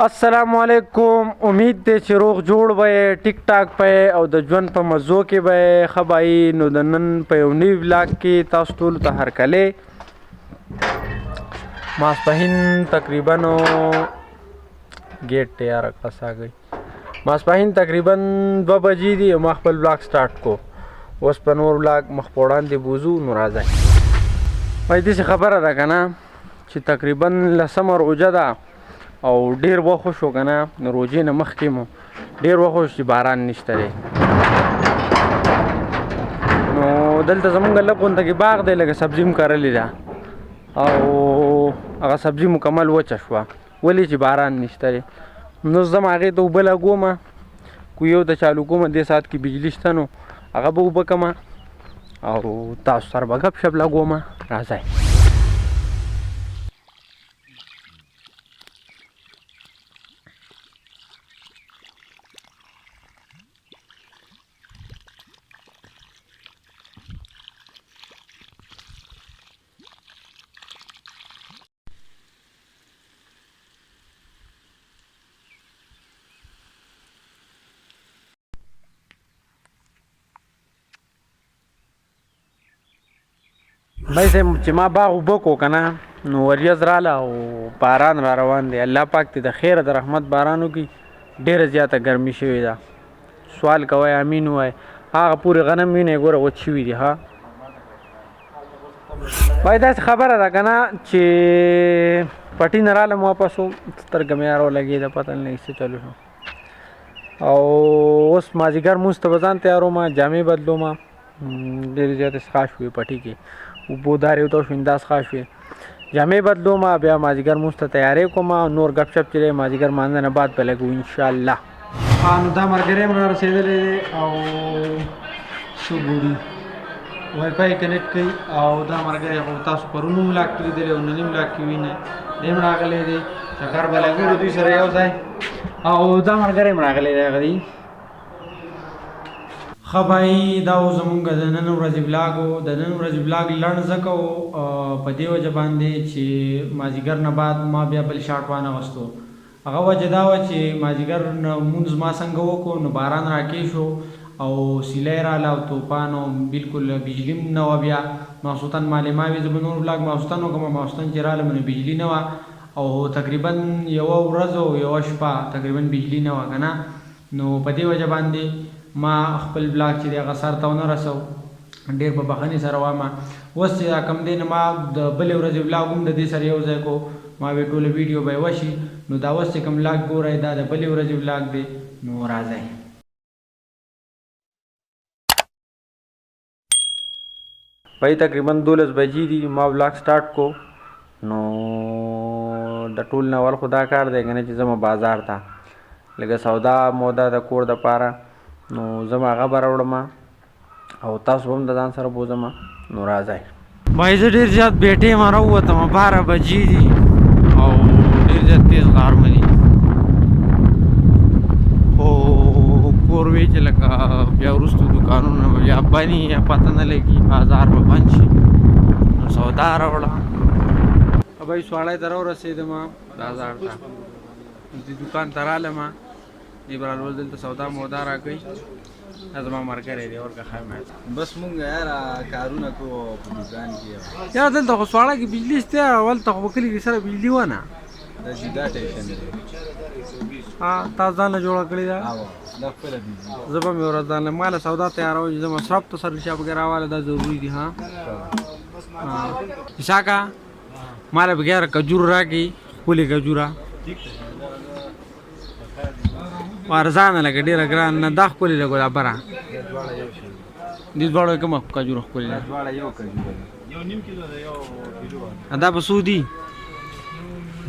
السلام علیکم. امید دی چې روغ جوړ به ټیک ټاک به او د ژوند په مزو کې به ښه به نو د نن په یو نوي ولاګ کې تاسو ټولو ته هرکلی ماسپښین تقریبا ګیټ ته یاره کړه ساګئ ماسپښین تقریبا 2 بجې دي او ما خپل ولاګ سټارټ کو. اوس په نور ولاګ مخ په وړاندې بوځو نو راځئ. وایي داسې خبره ده که نه چې تقریبا 10مه روژه ده او ډیر وخت شو که نه نو روژې نه مخکې مو ډیر وخت شو چې باران نشته دی. نو دلته زمونږ لږ غونته کې باغ دی لکه سبزي هم کرلې ده او هغه سبزي مکمل وچه شوه ولې چې باران نشته دی. نو زه هغې ته اوبه لګومه کویو ته چالو کومه دې ساعت کې بجلي شته نو هغه به اوبه کړمه او تاسو سره به ګپ شپ لګومه. راځئ. بای صاحب چې ما باغ اوبه کو که نه نو وریځ راله او باران را روان دی. الله پاک دې د خیره د رحمت باران وکړي. ډېره زیاته ګرمي شوې ده. سوال کوئ امین ووایئ. هغه پورې غنم وینئ ګوره وچ شوي دي. ها وایي داسې خبره ده که نه چې پټي نه رالم واپس سترګه مې یاره ولګېده پته نه لګي څه چلو شو. او اوس مازدیګر مونځ ته به ځان تیارومه جامې بدلومه. ډېرې زیاتې څښا شوې پټي کې اوبو دارې وته شوې دا څښا شوې جامې بدلومه بیا مازدیګر مونځ ته تیارې کومه نور ګپ شپ چې دی مازدیګر مانځه نه بعد به لګو انشاءالله. نو دا ملګری هم را رسېدلی دی او څه ګوري وای فای کنیکټ کوي او دا ملګری خو تاسو پرون هم لاک کې لیدلی او نن هم لاک کې وینئ دی هم راغلی دی چکر به لګېږو دوی سره یو ځای او دا ملګری هم راغلی دی هغه دی. ښه بھائی دا و زمونږ د نن ورځې ولاګ و. د نن ورځې ولاګ لنډ ځکه و په دې وجه باندې چې مازدیګر نه بعد ما بیا بل شاټ وانغوستو. هغه وجه دا وه چې مازدیګر مونځ ما څنګه وکړو نو باران راکې شو او سیلی راله او طوفان او بلکل بجلي هم نه وه. بیا ماخصوتن مالې ما وي زه به نور ولاګ ماخصوتن وکړم ماخصوتن چې رالم نو بجلي نه وه او تقریبا یوه ورځ او یوه شپه تقریبا بجلي نه وه که نه. نو په دې وجه باندې ما خپل بلاګ چې دی هغه سر ته ونه رسو ډېر په بخښنې سره وامه. اوس چې دا کوم دی نو ما د بلې ورځې بلاګ هم د دې سره یو ځای کو ما وی ټوله ویډیو به یې وشي نو دا اوس چې کوم بلاګ ګورئ دا د بلې ورځې بلاګ دی. نو راځئ. بھائی تقریبا 12 بجې دي ما بلاګ سټارټ کو نو د ټول نه اول خو دا کار دی که نه چې ځمه بازار ته لکه سودا مودا د کور دپاره نو زه به هغه به راوړم او تاسو به هم د ځان سره بوځم. نو راځئ. بھائی زه ډېر زیات بیټې یم راووتم 12 بجې دي او ډېر زیات تیز غرمه دي خو کور وی چې لکه بیا وروستو دوکانونه به بیا بند وي یا پته نه لګي بازار به بند شي نو سودا راوړه. بھائی سواړی ته راورسېدم بازار ته دې دوکان ته رالم دی برال ول دلته سودا مودا راکوي دا زما ملګری دی ورکه ښه مې بس مونږ یاره کارونه کوو په دوکان کې یاره دلته خو سواړه کې بجلي شته هلته خو په کلي کې سره بجلي وه نه دا جدا ټیشن دی. تاسو ځان له جوړه کړې ده دا خپله بجلي زه به مې ورځ ځان له ما له سودا تیاروم چې زه مصرف ته سره شا بګې راواله دا ضروري دي. ها شاکه ما له بګې کجور راکړي ښکلې کجوره ارزانه لکه ډېره ګران نه دا ښکلې لګو دا بره دې دواړو کومه کجوره ښکلې ده دا په څو دي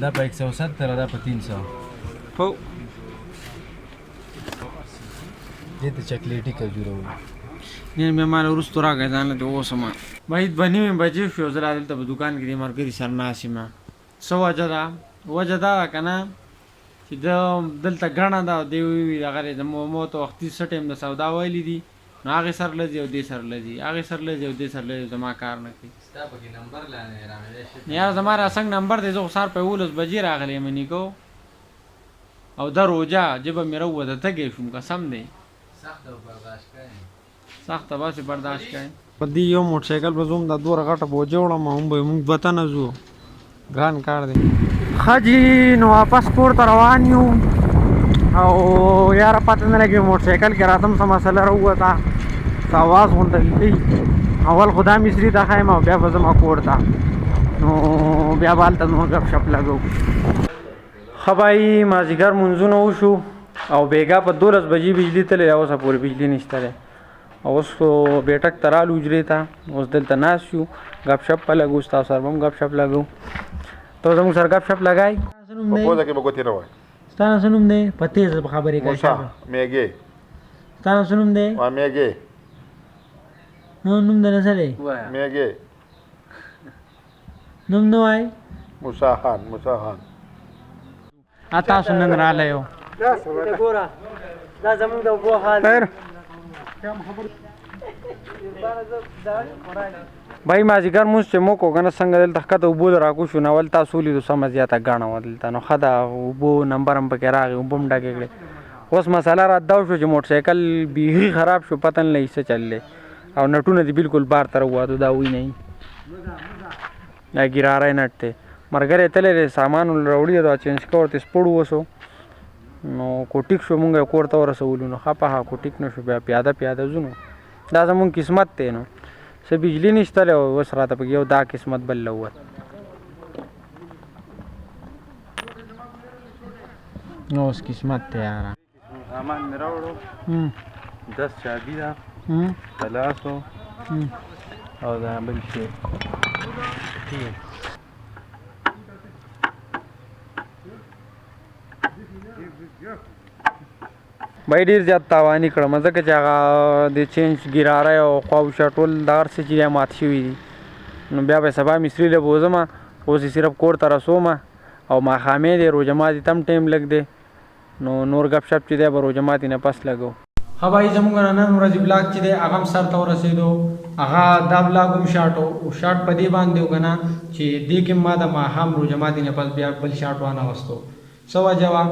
دا په 170 دا په 300 هو دې ته چاکلیټي کجوره وایي. نن مې مال وروستو راغی ځان له اوسمه باید به 9 بجې شو زه دلته په دوکان کې د ملګري سره ناست یم. څه وجه ده وجه دا ده که نه چې دلته ګڼه ده او دی وی هغه د مو ته وختي څه ټایم د سودا ویلي دي نو هغې سر لځي او دې سر لځي هغې سر لځي او دې سر لځي زما کار نه کوي. یاره زما راسنګ نمبر دی زه خو سهار په 11 بجې راغلی یم نیکو او دا روجا جبه مې راووته تږی شوم قسم دی سخته باسې برداشت کوئ په دې یو موټر سایکل به زوم دا دوره غټه بوجه وړم هم به موږ دوه تنه ځو ګران کار دی ښه جي نو واپس کور ته روان یو او یاره پته نه لګي موټر سایکل کې راتم څه مسله راووته څه اواز غونډه کېږي اول خو دا مصري ته ښایم او بیا به زما کور ته نو بیا به هلته نور ګپ شپ لګو ښه بھائی مازدیګر مونځونه وشو او بیګا په 12 بجې بجلی تللی اوسه پورې بجلی نشته دی اوس خو بیټک ته رالو حجرې ته اوس دلته ناست یو ګپ شپ به لګو ستاسو سره به هم ګپ شپ لګو ته زموږ سره ګپ شپ لګای په پوزه کې به ګوتې نه وای ستا څه نوم دی په تیز خبرې کوي موسی میګې ستا څه نوم دی وا میګې نو نوم د نه څه دی میګې نوم نه وایي موسی خان تاسو نن رالی یو ګوره دا زمونږ د اوبو حال خیر بھائی مازدیګر مونځ چې موږ وکړو څنګه دلته ښکته اوبو له راکوشو نو اول تاسو ولیدو سمه زیاته ګاڼه وه دلته نو ښه ده اوبو نمبر هم پکې راغی اوبه هم ډکې کړې اوس مسله را دا شو چې موټر سایکل بیخي خراب شو پته نه لګي څه چل دی او نټونه دې بالکل بار ته راووتو دا وینئ دا ګراری نټ دی ملګری تللی دی سامان راوړي دی دا چینج کړه ورته سپړ وسو نو کوټیک شو مونږ یې کور ته ورسولو نو ښه په ښه کوټیک نه شو بیا پیاده ځو نو دا زمونږ قسمت دی نو څه بجلی نشته دی اوس راته پکې یو دا قسمت بل لوت نو اوس قسمت دی یاره سامان مې راوړو 10 چابي ده ثلاثو او دا بل شی بای ډېر زیات تاواني کړم ځکه چې هغه د چینج ګراری او خواوشا ټول دا هر څه چې دی مات شوي دي نو بیا به سبا مصري له بوځم اوس یې صرف کور ته رسوم او ماښامې دی روژه ماتي ته هم ټایم لږ دی نو نور ګپ شپ چې دی به روژه ماتي نه پس لګو ښه بھائی زموږ نن ورځې بلاګ چې دی هغه هم سر ته ورسېدو هغه دا بلاګ هم شاټ و شاټ په دې باندې و که نه چې دې کې ما د ماښام روژه ماتي نه پس بیا بل شاټ وانهوستو څه وجه وه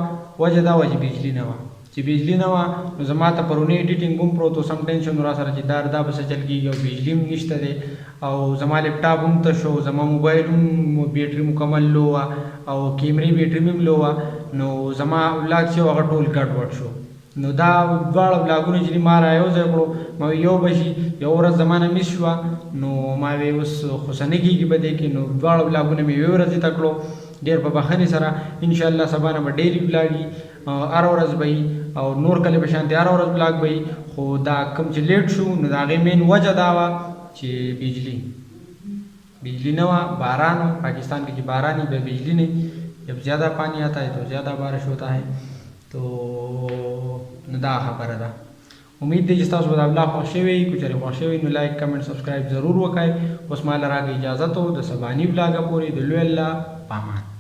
وجه دا وه چې بجلي نه وه چې بجلی نه وه نو زما ته پرونی ایډیټینګ هم پروت و سم ټینشن را سره چې دا به څه چل کېږي او بجلی هم نشته دی او زما لیپټاپ هم ته شو زما موبایل هم بیټري مکمل لو وه او کیمرې بیټري مې هم لو وه نو زما ولاګ چې هغه ټول ګډوډ شو نو دا دواړه ولاګونه چې ما را یو ځای کړو ما یو به شي یو ورځ زما نه مس شوه نو ما وی اوس خو څه نه کېږي په دې کې نو دواړه ولاګونه مې یوې ورځې ته کړو ډېر په بښنې سره انشاءالله سبا نه به ډېرې ولاګي هره ورځ به وي او نور کله به شانتې هره ورځ بلاګ به وي خو دا کوم چې لیټ شو نو د هغې مین وجه دا وه چې بجلی نه وه باران و پاکستان کې چې باران ہی بجلی نہیں جب زیادہ پانی آتا ہے تو زیادہ بارش ہوتا ہے تو دا خبره ده امید دی چې تاسو به دا بلاګ خوښ شوی وي که چېرې خوښ شوی نو لایک کمنټ سبسکرایب ضرور وکړئ اوس ما له راکړئ اجازه تو د سباني بلاګه پورې د لوی الله پامان